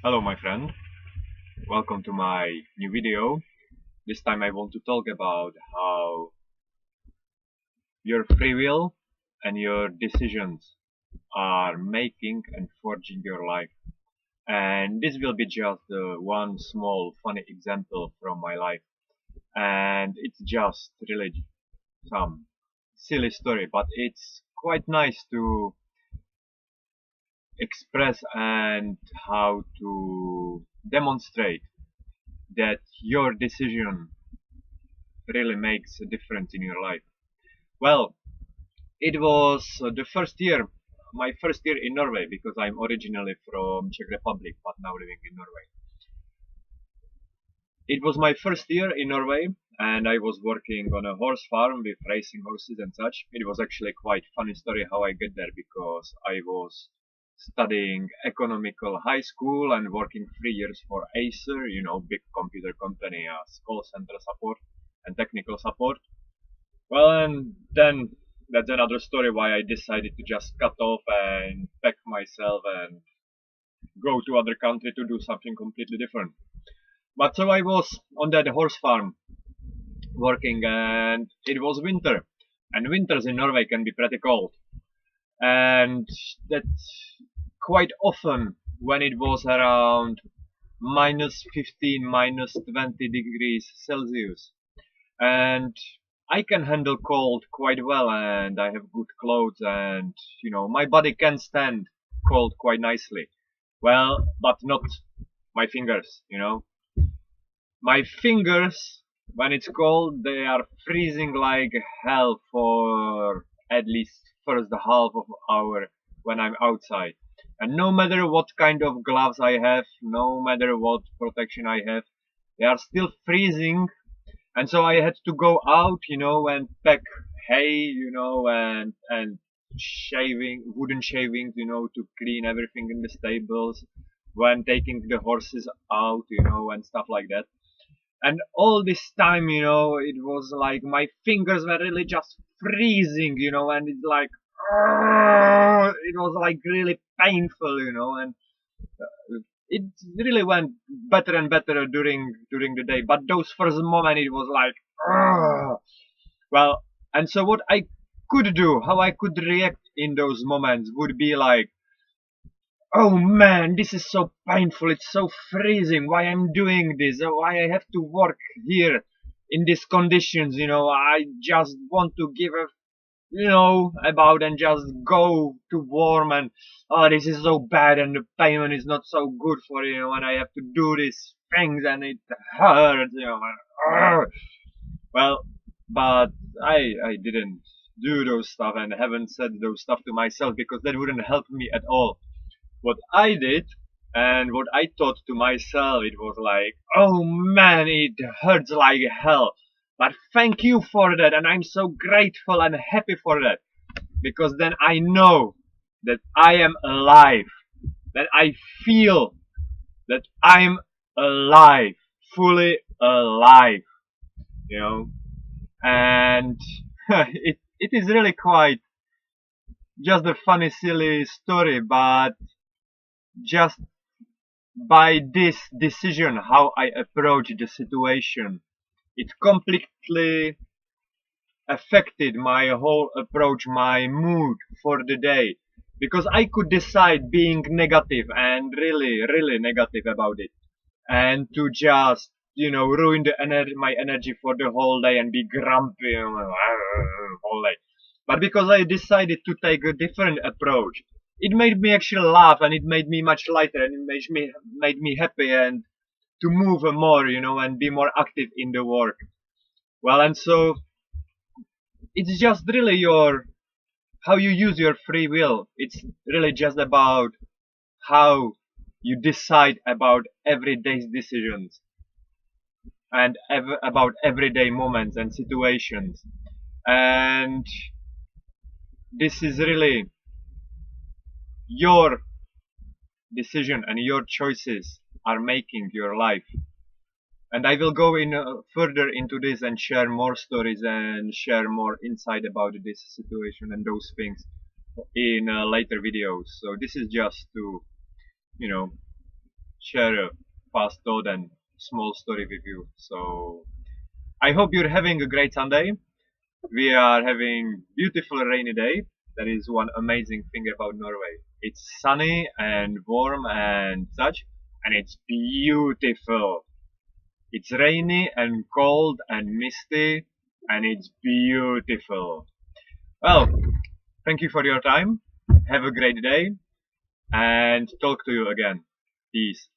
Hello my friend, welcome to my new video. This time I want to talk about how your free will and your decisions are making and forging your life. And this will be just one small funny example from my life. And it's just really some silly story, but it's quite nice to express and how to demonstrate that your decision really makes a difference in your life. Well, it was my first year in Norway, because I'm originally from Czech Republic, but now living in Norway. It was my first year in Norway, and I was working on a horse farm with racing horses and such. It was actually quite funny story how I get there, because I was studying economical high school and working 3 years for Acer, big computer company as call center support and technical support. Well, and then that's another story why I decided to just cut off and pack myself and go to other country to do something completely different. But so I was on that horse farm working, and it was winter, and winters in Norway can be pretty cold, and that quite often when it was around -15, -20 degrees Celsius, and I can handle cold quite well, and I have good clothes, and my body can stand cold quite nicely. Well, but not my fingers. My fingers, when it's cold, they are freezing like hell for at least first half of hour when I'm outside. And no matter what kind of gloves I have, no matter what protection I have, they are still freezing. And so I had to go out, and pack hay, and wooden shavings, to clean everything in the stables when taking the horses out, and stuff like that. And all this time, it was like my fingers were really just freezing, and it's like, it was like really painful, and it really went better and better during the day. But those first moment, it was like, well, and so what I could do, how I could react in those moments would be like, oh man, this is so painful, it's so freezing, why I'm doing this, why I have to work here in these conditions, I just want to give a, about and just go to warm, and oh, this is so bad, and the payment is not so good for and I have to do these things and it hurts, and, well, but I didn't do those stuff and haven't said those stuff to myself, because that wouldn't help me at all. What I did and what I thought to myself, it was like, oh man, it hurts like hell. But thank you for that, and I'm so grateful and happy for that. Because then I know that I am alive. That I feel that I'm alive. Fully alive. You know? And it is really quite just a funny, silly story, but just by this decision, how I approach the situation, it completely affected my whole approach, my mood for the day. Because I could decide being negative and really, really negative about it, and to just, ruin my energy for the whole day and be grumpy whole day. But because I decided to take a different approach, it made me actually laugh, and it made me much lighter, and it made me happy, and to move more, and be more active in the work. Well, and so it's just really how you use your free will. It's really just about how you decide about everyday's decisions, and about everyday moments and situations. And this is really your decision, and your choices are making your life. And I will go in further into this and share more stories and share more insight about this situation and those things in later videos. So this is just to, you know, share a fast thought and small story with you. So I hope you're having a great Sunday. We are having beautiful rainy day. That is one amazing thing about Norway. It's sunny and warm and such, and it's beautiful. It's rainy and cold and misty, and it's beautiful. Well, thank you for your time. Have a great day, and talk to you again. Peace.